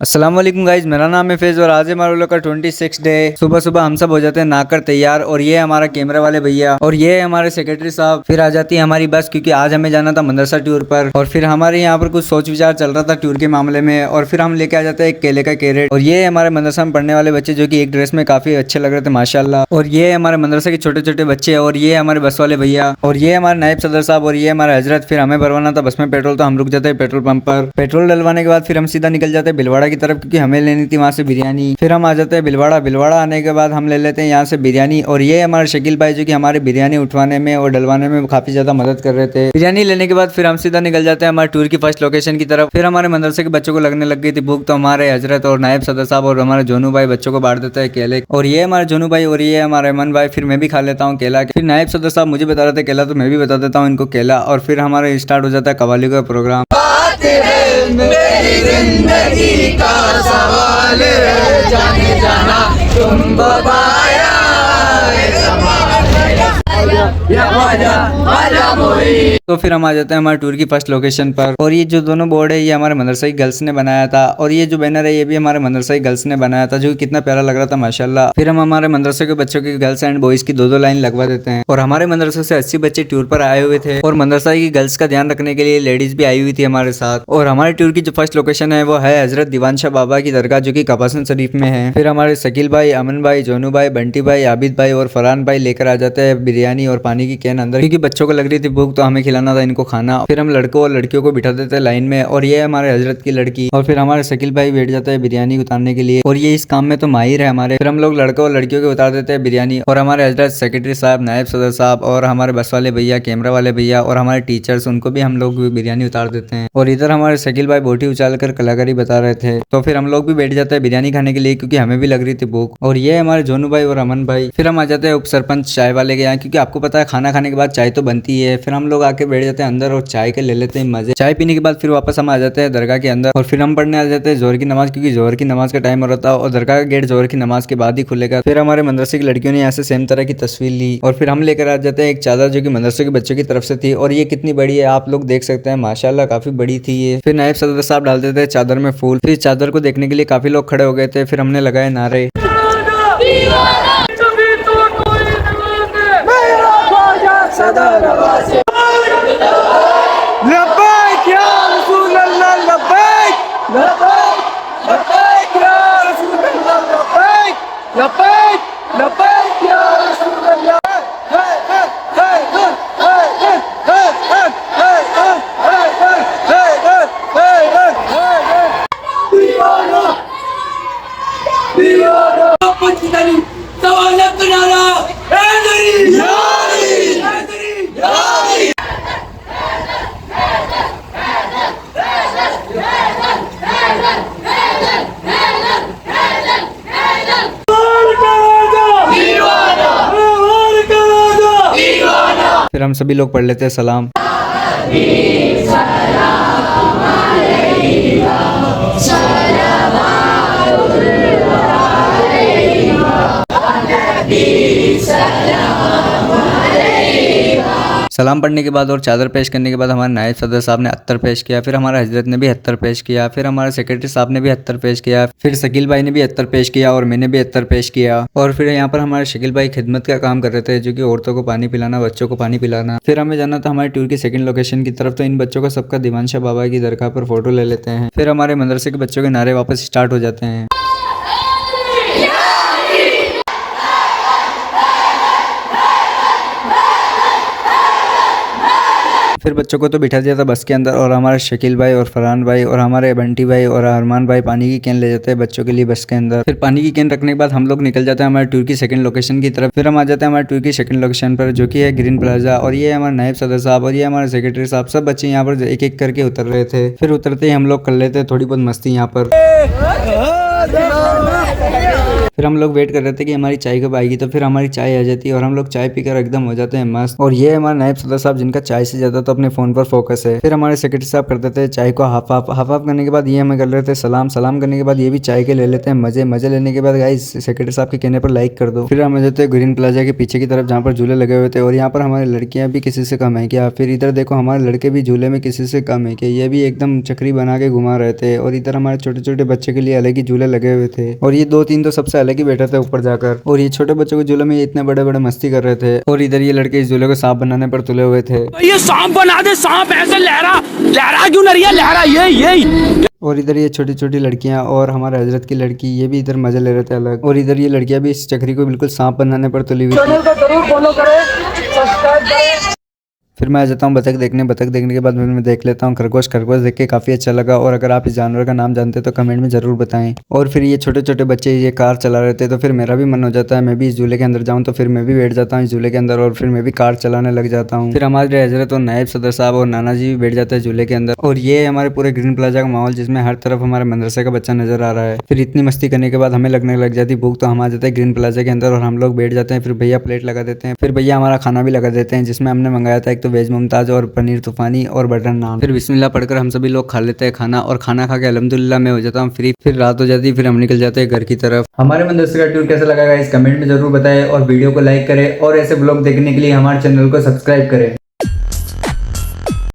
अस्सलाम वालेकुम गाइज, मेरा नाम है फैज़ और आज है हमारे लोग का 26 डे। सुबह सुबह हम सब हो जाते हैं नहाकर तैयार और ये हमारा कैमरा वाले भैया और ये हमारे सेक्रेटरी साहब। फिर आ जाती है हमारी बस क्योंकि आज हमें जाना था मदरसा टूर पर और फिर हमारे यहाँ पर कुछ सोच विचार चल रहा था टूर के मामले में और फिर हम लेके आ जाते हैं एक केले का कैरेट। और ये हमारे मदरसा में पढ़ने वाले बच्चे जो कि एक ड्रेस में काफी अच्छे लग रहे थे माशाल्लाह। और ये हमारे मदरसा के छोटे छोटे बच्चे और ये हमारे बस वाले भैया और ये हमारे नायब सदर साहब और ये हमारे हजरत। फिर हमें भरवाना था बस में पेट्रोल, तो हम रुक जाते हैं पेट्रोल पंप पर। पेट्रोल डलवाने के बाद फिर हम सीधा निकल जाते हैं भिलवाड़ा की तरफ क्योंकि हमें लेनी थी वहाँ से बिरयानी। फिर हम आ जाते हैं भिलवाड़ा। भिलवाड़ा आने के बाद हम ले लेते हैं यहाँ से बिरयानी और ये हमारे शकील भाई जो कि हमारे बिरयानी उठवाने में और डलवाने में काफी ज्यादा मदद कर रहे थे। बिरयानी लेने के बाद फिर हम सीधा निकल जाते हैं हमारे टूर की फर्स्ट लोकेशन की तरफ। फिर हमारे मदरसे के बच्चों को लगने लग गई थी भूख, तो हमारे हजरत और नायब सदर साहब और हमारे जोनू भाई बच्चों को बांट देता है केले। और ये हमारे जोनू भाई और ये हमारे अमन भाई। फिर मैं भी खा लेता हूँ केला। फिर नायब सदर साहब मुझे बता रहे थे केला, तो मैं भी बता देता हूँ इनको केला। और फिर हमारे स्टार्ट हो जाता है कवाली का प्रोग्राम। मेरी जिंदगी का सवाल है, जाने जाना तुम बताया तो फिर हम आ जाते हैं हमारे टूर की फर्स्ट लोकेशन पर। और ये जो दोनों बोर्ड है ये हमारे मदरसा की गर्ल्स ने बनाया था और ये जो बैनर है ये भी हमारे मदरसा की गर्ल्स ने बनाया था जो कि कितना प्यारा लग रहा था माशाल्लाह। फिर हम हमारे मदरसे के बच्चों की गर्ल्स एंड बॉयज की दो लाइन लगवा देते हैं। और हमारे मदरसे से 80 बच्चे टूर पर आए हुए थे और मदरसा की गर्ल्स का ध्यान रखने के लिए लेडीज भी आई हुई थी हमारे साथ। और हमारे टूर की जो फर्स्ट लोकेशन है वो है हजरत दीवान शाह बाबा की दरगाह जो की कपासन शरीफ में है। फिर हमारे शकील भाई, अमन भाई, जोनू भाई, बंटी भाई, आबिद भाई और फरहान भाई लेकर आ जाते हैं बिरयानी और पानी की कैन अंदर क्योंकि बच्चों को लग रही थी भूख, तो हमें खिलाना था इनको खाना। फिर हम लड़कों और लड़कियों को बिठा देते हैं लाइन में और ये हमारे हजरत की लड़की। और फिर हमारे शकील भाई बैठ जाते हैं बिरयानी उतारने के लिए और ये इस काम में तो माहिर है हमारे। फिर हम लोग लड़कों और लड़कियों के उतार देते हैं बिरयानी और हमारे हजरत सेक्रेटरी साहब, नायब सदर साहब और हमारे बस वाले भैया, कैमरा वाले भैया और हमारे टीचर्स, उनको भी हम लोग बिरयानी उतार देते हैं। और इधर हमारे शकील भाई बोटी उछाल कर कलाकारी बता रहे थे, तो फिर हम लोग भी बैठ जाते हैं बिरयानी खाने के लिए क्योंकि हमें भी लग रही थी भूख। और ये हमारे जोनू भाई और अमन भाई। फिर हम आ जाते हैं उप सरपंच चाय वाले के यहाँ क्योंकि आपको पता है खाना खाने के बाद चाय तो बनती है। फिर हम लोग आके बैठ जाते हैं अंदर और चाय के ले लेते हैं मजे। चाय पीने के बाद फिर वापस हम आ जाते हैं दरगाह के अंदर और फिर हम पढ़ने आ जाते हैं जोहर की नमाज क्योंकि जोहर की नमाज का टाइम हो रहा था और दरगाह का गेट जोहर की नमाज के बाद ही खुलेगा। फिर हमारे मदरसे की लड़कियों ने यहाँ से सेम तरह की तस्वीर ली और फिर हम लेकर आ जाते हैं एक चादर जो कि मदरसे के बच्चों की तरफ से थी और ये कितनी बड़ी है आप लोग देख सकते हैं माशाल्लाह, काफी बड़ी थी ये। फिर नायब सदर साहब डाल देते हैं चादर में फूल। फिर चादर को देखने के लिए काफी लोग खड़े हो गए थे। फिर हमने लगाए नारे। फिर हम सभी लोग पढ़ लेते हैं सलाम। सलाम पढ़ने के बाद और चादर पेश करने के बाद हमारे नायब सदर साहब ने अत्तर पेश किया। फिर हमारे हजरत ने भी अत्तर पेश किया। फिर हमारे सेक्रेटरी साहब ने भी अत्तर पेश किया। फिर शकील भाई ने भी अत्तर पेश किया और मैंने भी अत्तर पेश किया। और फिर यहाँ पर हमारे शकील भाई खिदमत का काम कर रहे थे जो कि औरतों को पानी पिलाना, बच्चों को पानी पिलाना। फिर हमें जाना था हमारे टूर की सेकंड लोकेशन की तरफ, तो इन बच्चों का सबका दीवान शाह बाबा की दरगाह पर फोटो ले लेते हैं। फिर हमारे मदरसे के बच्चों के नारे वापस स्टार्ट हो जाते हैं। फिर बच्चों को तो बिठा दिया था बस के अंदर और हमारे शकील भाई और फरहान भाई और हमारे बंटी भाई और अरमान भाई पानी की कैन ले जाते हैं बच्चों के लिए बस के अंदर। फिर पानी की कैन रखने के बाद हम लोग निकल जाते हैं हमारे टूर की सेकंड लोकेशन की तरफ। फिर हम आ जाते हैं हमारे टूर की सेकंड लोकेशन पर जो कि है ग्रीन प्लाजा और ये हमारे नायब सदर साहब और ये हमारे सेक्रेटरी साहब, सब बच्चे यहाँ पर एक एक करके उतर रहे थे। फिर उतरते ही हम लोग कर लेते थोड़ी बहुत मस्ती यहाँ पर। फिर हम लोग वेट कर रहे थे कि हमारी चाय कब आएगी, तो फिर हमारी चाय आ जाती है और हम लोग चाय पीकर एकदम हो जाते हैं मस्त। और ये हमारे नायब सदर साहब जिनका चाय से ज्यादा तो अपने फोन पर फोकस है। फिर हमारे सेक्रेटरी साहब करते थे चाय को हाफ हाफ करने के बाद ये हमें कर लेते सलाम करने के बाद ये भी चाय के ले लेते हैं मजे लेने के बाद गाइस सेक्रेटरी साहब के कहने पर लाइक कर दो। फिर हम जाते हैं ग्रीन प्लाजा के पीछे की तरफ जहाँ पर झूले लगे हुए थे, और यहाँ पर हमारी लड़कियां भी किसी से कम है क्या। फिर इधर देखो हमारे लड़के भी झूले में किसी से कम है क्या, ये भी एकदम चक्री बना के घुमा रहे थे। और इधर हमारे छोटे छोटे बच्चे के लिए अलग ही झूले लगे हुए थे, और ये 2-3 तो सबसे अलग ही बैठे थे ऊपर जाकर। और ये छोटे बच्चों के झूले में ये इतने बड़े बड़े मस्ती कर रहे थे। और इधर ये लड़के इस झूले को सांप बनाने पर तुले हुए थे। ये सांप बना दे, सांप ऐसे लहरा क्यों नहीं है, लहरा ये। और इधर ये छोटी छोटी लड़कियां और हमारे हजरत की लड़की ये भी इधर मजे ले रहे थे अलग। और इधर ये लड़कियां भी इस चक्री को बिल्कुल सांप बनाने पर तुली हुई थी। फिर मैं आ जाता हूँ बतख देखने के बाद मैं देख लेता हूँ खरगोश देख के काफी अच्छा लगा। और अगर आप इस जानवर का नाम जानते तो कमेंट में जरूर बताएं। और फिर ये छोटे छोटे बच्चे ये कार चला रहे थे, तो फिर मेरा भी मन हो जाता है मैं भी इस झूले के अंदर जाऊँ, तो फिर मैं भी बैठ जाता हूँ इस झूले के अंदर और फिर मैं भी कार चलाने लग जाता हूँ। फिर हमारे हजरत और नायब सदर साहब और नाना जी भी बैठ जाते हैं झूले के अंदर। और ये हमारे पूरे ग्रीन प्लाजा का माहौल जिसमें हर तरफ हमारे मदरसे का बच्चा नजर आ रहा है। फिर इतनी मस्ती करने के बाद हमें लगने लग जाती भूख, तो हम आ जाते हैं ग्रीन प्लाजा के अंदर और हम लोग बैठ जाते हैं। फिर भैया प्लेट लगा देते हैं, फिर भैया हमारा खाना भी लगा देते हैं जिसमें हमने मंगाया था एक तो वेज मुमताज और पनीर तूफानी और बटर नान। फिर बिस्मिल्लाह पढ़कर हम सभी लोग खा लेते हैं खाना, और खाना खा के अल्हम्दुलिल्लाह मैं हो जाता हूँ फ्री। फिर रात हो जाती है, फिर हम निकल जाते हैं घर की तरफ। हमारे मदरसे का टूर कैसा लगा इस कमेंट में जरूर बताएं, और वीडियो को लाइक करें और ऐसे ब्लॉग देखने के लिए हमारे चैनल को सब्सक्राइब करें।